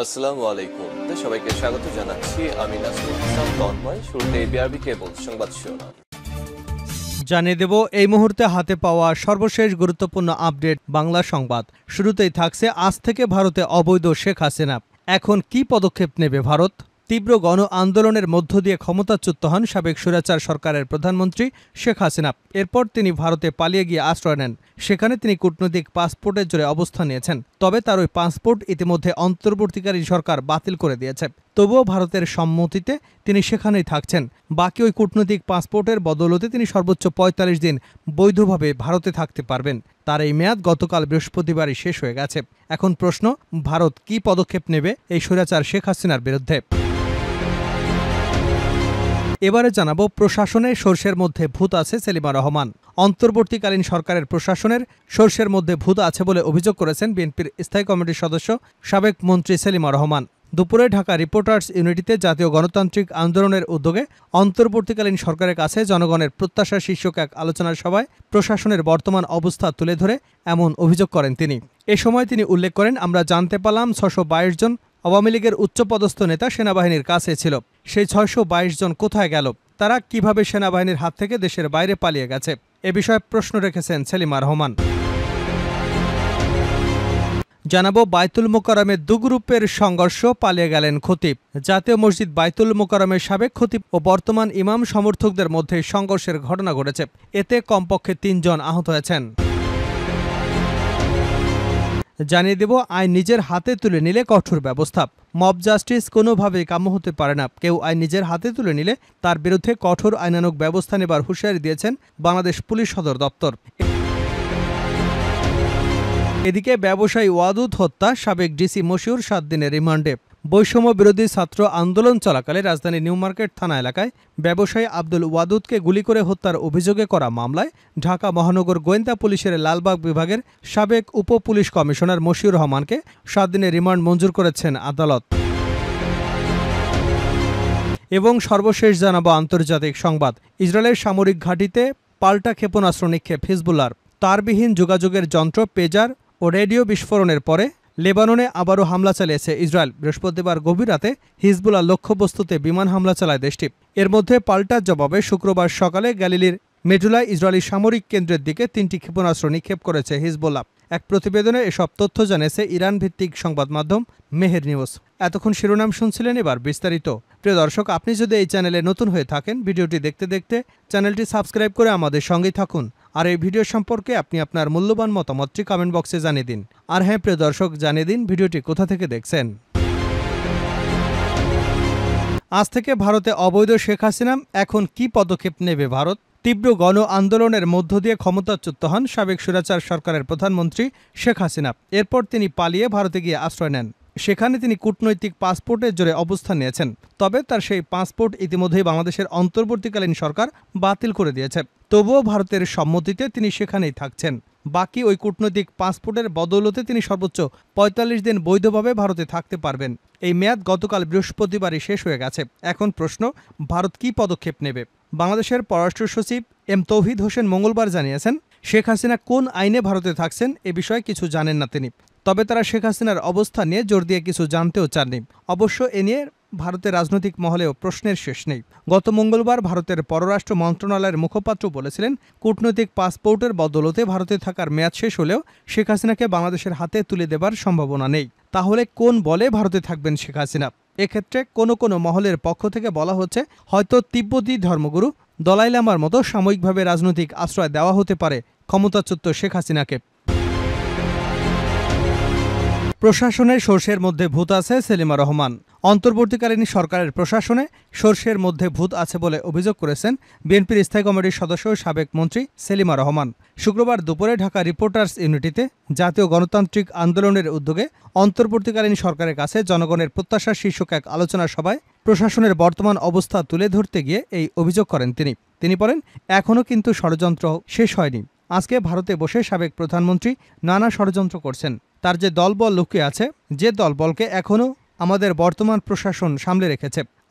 আসসালামু আলাইকুম। সবাইকে স্বাগত জানাচ্ছি। আমি নাসরুল ইসলাম তন্ময়। শুরুতে বিআরবি কেবল সংবাদ শিরোনাম জানিয়ে দেব এই মুহূর্তে হাতে পাওয়া সর্বশেষ গুরুত্বপূর্ণ আপডেট বাংলা সংবাদ। শুরুতেই থাকছে আজ থেকে ভারতে অবৈধ শেখ হাসিনা। এখন কি পদক্ষেপ নেবে ভারত? তীব্র গণ আন্দোলনের মধ্য দিয়ে ক্ষমতাচ্যুত হন সাবেক স্বৈরাচার সরকারের প্রধানমন্ত্রী শেখ হাসিনা। এরপর তিনি ভারতে পালিয়ে গিয়ে আশ্রয় নেন। সেখানে তিনি কূটনৈতিক পাসপোর্টের জোরে অবস্থান নিয়েছেন। তবে তার ওই পাসপোর্ট ইতিমধ্যে অন্তর্বর্তীকালীন সরকার বাতিল করে দিয়েছে। তবুও ভারতের সম্মতিতে তিনি সেখানেই থাকছেন। বাকি ওই কূটনৈতিক পাসপোর্টের বদৌলতে তিনি সর্বোচ্চ ৪৫ দিন বৈধভাবে ভারতে থাকতে পারবেন। তার এই মেয়াদ গতকাল বৃহস্পতিবারই শেষ হয়ে গেছে। এখন প্রশ্ন, ভারত কি পদক্ষেপ নেবে এই স্বৈরাচার শেখ হাসিনার বিরুদ্ধে? এবারে জানাবো, প্রশাসনে সর্ষের মধ্যে ভূত আছে সেলিমা রহমান। অন্তর্বর্তীকালীন সরকারের প্রশাসনের সর্ষের মধ্যে ভূত আছে বলে অভিযোগ করেছেন বিএনপির স্থায়ী কমিটির সদস্য সাবেক মন্ত্রী সেলিমা রহমান। দুপুরে ঢাকা রিপোর্টার্স ইউনিটিতে জাতীয় গণতান্ত্রিক আন্দোলনের উদ্যোগে অন্তর্বর্তীকালীন সরকারের কাছে জনগণের প্রত্যাশা শীর্ষক এক আলোচনার সভায় প্রশাসনের বর্তমান অবস্থা তুলে ধরে এমন অভিযোগ করেন তিনি। এ সময় তিনি উল্লেখ করেন, আমরা জানতে পারলাম ৬২২ জন আওয়ামী লীগের উচ্চপদস্থ নেতা সেনাবাহিনীর কাছে ছিল। সেই ৬২২ জন কোথায় গেল? তারা কিভাবে সেনাবাহিনীর হাত থেকে দেশের বাইরে পালিয়ে গেছে? এ বিষয়ে প্রশ্ন রেখেছেন সেলিমা রহমান। জানাবো, বাইতুল মোকাররমের দু গ্রুপের সংঘর্ষ, পালিয়ে গেলেন খতিব। জাতীয় মসজিদ বাইতুল মোকাররমের সাবেক খতিব ও বর্তমান ইমাম সমর্থকদের মধ্যে সংঘর্ষের ঘটনা ঘটেছে। এতে কমপক্ষে ৩ জন আহত হয়েছেন। জানিয়ে দেব, আইন নিজের হাতে তুলে নিলে কঠোর ব্যবস্থা। মব জাস্টিস কোনোভাবেই কাম্য হতে পারে না। কেউ আইন নিজের হাতে তুলে নিলে তার বিরুদ্ধে কঠোর আইনানুগ ব্যবস্থা নেবার হুঁশিয়ারি দিয়েছেন বাংলাদেশ পুলিশ সদর দপ্তর। এদিকে ব্যবসায়ী ওয়াদুদ হত্যা, সাবেক ডিসি মশিউর ৭ দিনের রিমান্ডে। বৈষম্য বিরোধী ছাত্র আন্দোলন চলাকালে রাজধানীর নিউ মার্কেট থানা এলাকায় ব্যবসায়ী আব্দুল ওয়াদুদকে গুলি করে হত্যার অভিযোগে করা মামলায় ঢাকা মহানগর গোয়েন্দা পুলিশের লালবাগ বিভাগের সাবেক উপ পুলিশ কমিশনার মশিউর রহমানকে ৭ দিনের রিমান্ড মঞ্জুর করেছেন আদালত। এবং সর্বশেষ জানাবো আন্তর্জাতিক সংবাদ। ইসরায়েলের সামরিক ঘাঁটিতে পাল্টা ক্ষেপণাস্ত্র নিক্ষেপ হিজবুল্লাহর। তারবিহীন যোগাযোগের যন্ত্র, পেজার ও রেডিও বিস্ফোরণের পরে লেবাননে আবারও হামলা চালিয়েছে ইসরায়েল। বৃহস্পতিবার গভীর রাতে হিজবুল্লাহ লক্ষ্যবস্তুতে বিমান হামলা চালায় দেশটি। এর মধ্যে পাল্টা জবাবে শুক্রবার সকালে গ্যালিলির মেডুলায় ইসরায়েলি সামরিক কেন্দ্রের দিকে ৩টি ক্ষেপণাস্ত্র নিক্ষেপ করেছে হিজবুল্লাহ। এক প্রতিবেদনে এসব তথ্য জানিয়েছে ইরান ভিত্তিক সংবাদ মাধ্যম মেহের নিউজ। এতক্ষণ শিরোনাম শুনছিলেন, এবার বিস্তারিত। প্রিয় দর্শক, আপনি যদি এই চ্যানেলে নতুন হয়ে থাকেন, ভিডিওটি দেখতে দেখতে চ্যানেলটি সাবস্ক্রাইব করে আমাদের সঙ্গেই থাকুন। আর এই ভিডিও সম্পর্কে আপনি আপনার মূল্যবান মতামতটি কমেন্ট বক্সে জানিয়ে দিন। আর হ্যাঁ প্রিয় দর্শক, জানিয়ে দিন ভিডিওটি কোথা থেকে দেখছেন। আজ থেকে ভারতে অবৈধ শেখ হাসিনা। এখন কি পদক্ষেপ নেবে ভারত? তীব্র গণ আন্দোলনের মধ্য দিয়ে ক্ষমতাচ্যুত হন সাবেক স্বৈরাচার সরকারের প্রধানমন্ত্রী শেখ হাসিনা। এরপর তিনি পালিয়ে ভারতে গিয়ে আশ্রয় নেন। সেখানে তিনি কূটনৈতিক পাসপোর্টের জোরে অবস্থান নিয়েছেন। তবে তার সেই পাসপোর্ট ইতিমধ্যেই বাংলাদেশের অন্তর্বর্তীকালীন সরকার বাতিল করে দিয়েছে। তবুও ভারতের সম্মতিতে তিনি সেখানেই থাকছেন। বাকি ওই কূটনৈতিক পাসপোর্টের বদৌলতে তিনি সর্বোচ্চ ৪৫ দিন বৈধভাবে ভারতে থাকতে পারবেন। এই মেয়াদ গতকাল বৃহস্পতিবারই শেষ হয়ে গেছে। এখন প্রশ্ন, ভারত কি পদক্ষেপ নেবে? বাংলাদেশের পররাষ্ট্র সচিব এম তৌহিদ হোসেন মঙ্গলবার জানিয়েছেন, শেখ হাসিনা কোন আইনে ভারতে থাকছেন এ বিষয়ে কিছু জানেন না তিনি। তবে তারা শেখ হাসিনার অবস্থা নিয়ে জোর দিয়ে কিছু জানতেও চাননি। অবশ্য এ নিয়ে ভারতের রাজনৈতিক মহলেও প্রশ্নের শেষ নেই। গত মঙ্গলবার ভারতের পররাষ্ট্র মন্ত্রণালয়ের মুখপাত্র বলেছিলেন, কূটনৈতিক পাসপোর্টের বদৌলতে ভারতে থাকার মেয়াদ শেষ হলেও শেখ হাসিনাকে বাংলাদেশের হাতে তুলে দেবার সম্ভাবনা নেই। তাহলে কোন বলে ভারতে থাকবেন শেখ হাসিনা? এক্ষেত্রে কোনো মহলের পক্ষ থেকে বলা হচ্ছে, হয়তো তিব্বতী ধর্মগুরু দলাই লামার মতো সাময়িকভাবে রাজনৈতিক আশ্রয় দেওয়া হতে পারে ক্ষমতাচ্যুত শেখ হাসিনাকে। প্রশাসনের সর্ষের মধ্যে ভূত আছে সেলিমা রহমান। অন্তর্বর্তীকালীন সরকারের প্রশাসনে সর্ষের মধ্যে ভূত আছে বলে অভিযোগ করেছেন বিএনপির স্থায়ী কমিটির সদস্য সাবেক মন্ত্রী সেলিমা রহমান। শুক্রবার দুপুরে ঢাকা রিপোর্টার্স ইউনিটিতে জাতীয় গণতান্ত্রিক আন্দোলনের উদ্যোগে অন্তর্বর্তীকালীন সরকারের কাছে জনগণের প্রত্যাশা শীর্ষক এক আলোচনা সভায় প্রশাসনের বর্তমান অবস্থা তুলে ধরতে গিয়ে এই অভিযোগ করেন তিনি বলেন, এখনও কিন্তু ষড়যন্ত্র শেষ হয়নি। আজকে ভারতে বসে সাবেক প্রধানমন্ত্রী নানা ষড়যন্ত্র করছেন। তার যে দলবল লুকিয়ে আছে, যে দলবলকে এখনও আমাদের বর্তমান প্রশাসন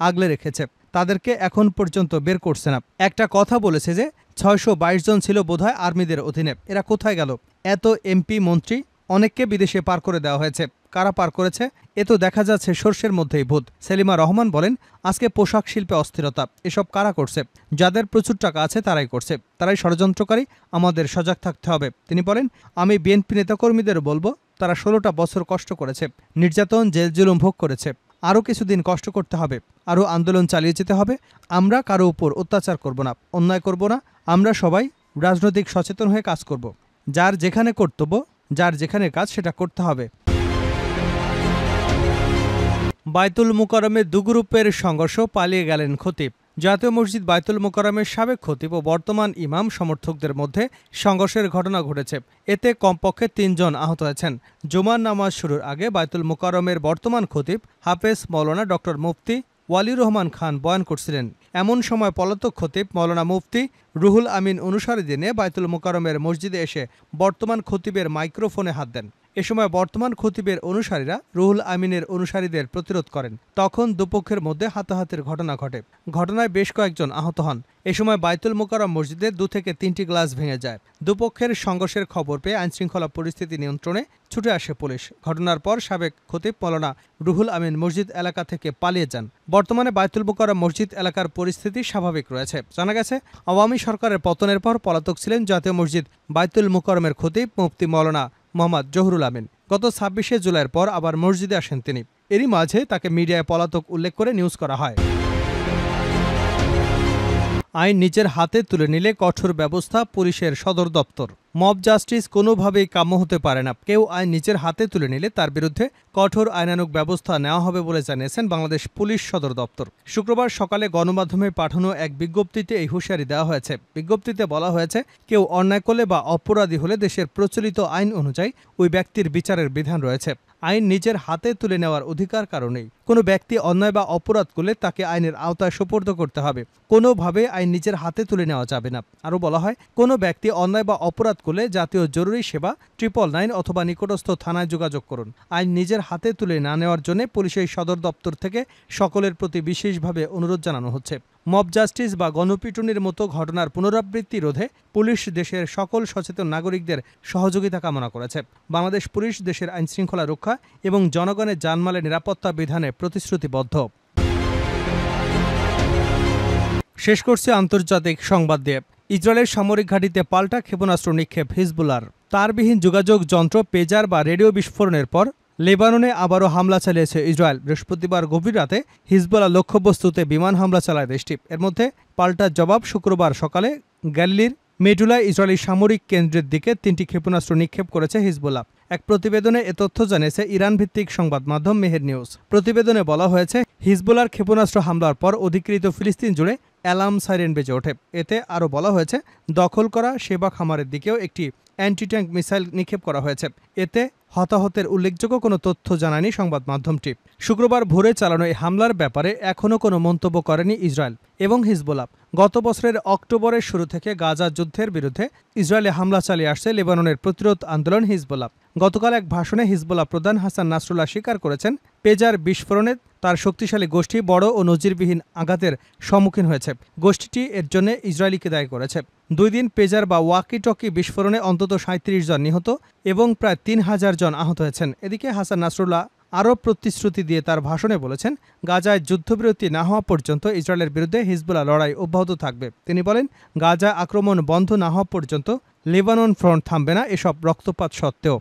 আগলে রেখেছে, তাদেরকে এখন পর্যন্ত বের করছে না। একটা কথা বলেছে যে ৬২২ জন ছিল বোধহয় আর্মিদের অধীনে। এরা কোথায় গেল? এত এমপি মন্ত্রী অনেককে বিদেশে পার করে দেওয়া হয়েছে। কারা পার করেছে? এ তো দেখা যাচ্ছে সর্ষের মধ্যেই ভূত। সেলিমা রহমান বলেন, আজকে পোশাক শিল্পে অস্থিরতা, এসব কারা করছে? যাদের প্রচুর টাকা আছে তারাই করছে, তারাই ষড়যন্ত্রকারী, আমাদের সজাগ থাকতে হবে। তিনি বলেন, আমি বিএনপি নেতাকর্মীদের বলবো, তারা 16টা বছর কষ্ট করেছে, নির্যাতন, জেল জুলুম ভোগ করেছে। আরও কিছুদিন কষ্ট করতে হবে, আরও আন্দোলন চালিয়ে যেতে হবে। আমরা কারো উপর অত্যাচার করব না, অন্যায় করব না। আমরা সবাই রাজনৈতিক সচেতন হয়ে কাজ করব। যার যেখানে কর্তব্য, যার যেখানে কাজ, সেটা করতে হবে। বায়তুল মুকাররমে দু গ্রুপের সংঘর্ষ, পালিয়ে গেলেন খতিব। জাতীয় মসজিদ বায়তুল মুকাররমের সাবেক খতিব ও বর্তমান ইমাম সমর্থকদের মধ্যে সংঘর্ষের ঘটনা ঘটেছে। এতে কমপক্ষে 3 জন আহত হয়েছেন। জুমার নামাজ শুরুর আগে বায়তুল মুকাররমের বর্তমান খতিব হাফেজ মাওলানা ডক্টর মুফতি ওয়ালিউর রহমান খান বয়ান করছিলেন। এমন সময় পলাতক খতিব মাওলানা মুফতি রুহুল আমিন অনুসারীদের নিয়ে বায়তুল মুকাররমের মসজিদে এসে বর্তমান খতিবের মাইক্রোফোনে হাত দেন। এ সময় বর্তমান খতিবের অনুসারীরা রুহুল আমিনের অনুসারীদের প্রতিরোধ করেন। তখন দুপক্ষের মধ্যে হাতাহাতির ঘটনা ঘটে। ঘটনায় বেশ কয়েকজন আহত হন। এ সময় বায়তুল মুকাররম মসজিদে 2 থেকে 3টি গ্লাস ভেঙে যায়। দুপক্ষের সংঘর্ষের খবর পেয়ে আইনশৃঙ্খলা পরিস্থিতি নিয়ন্ত্রণে ছুটে আসে পুলিশ। ঘটনার পর সাবেক খতিব মাওলানা রুহুল আমিন মসজিদ এলাকা থেকে পালিয়ে যান। বর্তমানে বায়তুল মুকাররম মসজিদ এলাকার পরিস্থিতি স্বাভাবিক রয়েছে। জানা গেছে, আওয়ামী সরকারের পতনের পর পলাতক ছিলেন জাতীয় মসজিদ বায়তুল মুকাররমের খতিব মুফতি মাওলানা মোহাম্মদ জহুরুল আমিন। গত 26শে জুলাইয়ের পর আবার মসজিদে আসেন তিনি। এরই মাঝে তাকে মিডিয়ায় পলাতক উল্লেখ করে নিউজ করা হয়। আইন নিজের হাতে তুলে নিলে কঠোর ব্যবস্থা, পুলিশের সদর দপ্তর। মব জাস্টিস কোনোভাবেই কাম্য হতে পারে না। কেউ আইন নিজের হাতে তুলে নিলে তার বিরুদ্ধে কঠোর আইনানুগ ব্যবস্থা নেওয়া হবে বলে জানিয়েছেন বাংলাদেশ পুলিশ সদর দপ্তর। শুক্রবার সকালে গণমাধ্যমে পাঠানো এক বিজ্ঞপ্তিতে এই হুঁশিয়ারি দেওয়া হয়েছে। বিজ্ঞপ্তিতে বলা হয়েছে, কেউ অন্যায় করলে বা অপরাধী হলে দেশের প্রচলিত আইন অনুযায়ী ওই ব্যক্তির বিচারের বিধান রয়েছে। আইন নিজের হাতে তুলে নেওয়ার অধিকার কারণেই কোনো ব্যক্তি অন্যায় বা অপরাধ করলে তাকে আইনের আওতায় সোপর্দ করতে হবে। কোনোভাবে আইন নিজের হাতে তুলে নেওয়া যাবে না। আরও বলা হয়, কোনো ব্যক্তি অন্যায় বা অপরাধ করলে জাতীয় জরুরি সেবা 999 অথবা নিকটস্থ থানায় যোগাযোগ করুন। আইন নিজের হাতে তুলে না নেওয়ার জন্য পুলিশের সদর দপ্তর থেকে সকলের প্রতি বিশেষভাবে অনুরোধ জানানো হচ্ছে। মব জাস্টিস বা গণপিটুনির মতো ঘটনার পুনরাবৃত্তি রোধে পুলিশ দেশের সকল সচেতন নাগরিকদের সহযোগিতা কামনা করেছে। বাংলাদেশ পুলিশ দেশের আইনশৃঙ্খলা রক্ষা এবং জনগণের জানমালের নিরাপত্তা বিধানে প্রতিশ্রুতিবদ্ধ। শেষ করছে আন্তর্জাতিক সংবাদ দিয়ে। ইসরায়েলের সামরিক ঘাঁটিতে পাল্টা ক্ষেপণাস্ত্র নিক্ষেপ হিজবুল্লাহর। তারবিহীন যোগাযোগ যন্ত্র, পেজার বা রেডিও বিস্ফোরণের পর লেবাননে আবারও হামলা চালিয়েছে ইসরায়েল। বৃহস্পতিবার গভীর রাতে হিজবুল্লাহ লক্ষ্যবস্তুতে বিমান হামলা চালায় দেশটি। এর মধ্যে পাল্টা জবাব শুক্রবার সকালে গ্যালিলির মেডুলায় ইসরায়েলি সামরিক কেন্দ্রের দিকে 3টি ক্ষেপণাস্ত্র নিক্ষেপ করেছে হিজবুল্লাহ। এক প্রতিবেদনে এ তথ্য জানিয়েছে ইরান ভিত্তিক সংবাদ মাধ্যম মেহের নিউজ। প্রতিবেদনে বলা হয়েছে, হিজবুল্লাহর ক্ষেপণাস্ত্র হামলার পর অধিকৃত ফিলিস্তিন জুড়ে অ্যালার্ম সাইরেন বেজে ওঠে। এতে আরও বলা হয়েছে, দখল করা সেবা খামারের দিকেও একটি অ্যান্টি ট্যাঙ্ক মিসাইল নিক্ষেপ করা হয়েছে। এতে হতাহতের উল্লেখযোগ্য কোনো তথ্য জানায়নি সংবাদ মাধ্যমটি। শুক্রবার ভোরে চালানো এই হামলার ব্যাপারে এখনও কোনো মন্তব্য করেনি ইসরায়েল এবং হিজবুল্লাহ। গত বছরের অক্টোবরের শুরু থেকে গাজা যুদ্ধের বিরুদ্ধে ইসরায়েলে হামলা চালিয়ে আসছে লেবাননের প্রতিরোধ আন্দোলন হিজবুল্লাহ। গতকাল এক ভাষণে হিজবুল্লাহ প্রধান হাসান নাসরুল্লাহ স্বীকার করেছেন, পেজার বিস্ফোরণে তার শক্তিশালী গোষ্ঠী বড় ও নজিরবিহীন আঘাতের সম্মুখীন হয়েছে। গোষ্ঠীটি এর জন্য ইসরায়েলিকে দায়ী করেছে। 2 দিন পেজার বা ওয়াকি টকি বিস্ফোরণে অন্তত 37 জন নিহত এবং প্রায় 3000 জন আহত হয়েছেন। এদিকে হাসান নাসরুল্লাহ আরও প্রতিশ্রুতি দিয়ে তার ভাষণে বলেছেন, গাজায় যুদ্ধবিরতি না হওয়া পর্যন্ত ইসরায়েলের বিরুদ্ধে হিজবুল্লাহ লড়াই অব্যাহত থাকবে। তিনি বলেন, গাজা আক্রমণ বন্ধ না হওয়া পর্যন্ত লেবানন ফ্রন্ট থামবে না, এসব রক্তপাত সত্ত্বেও।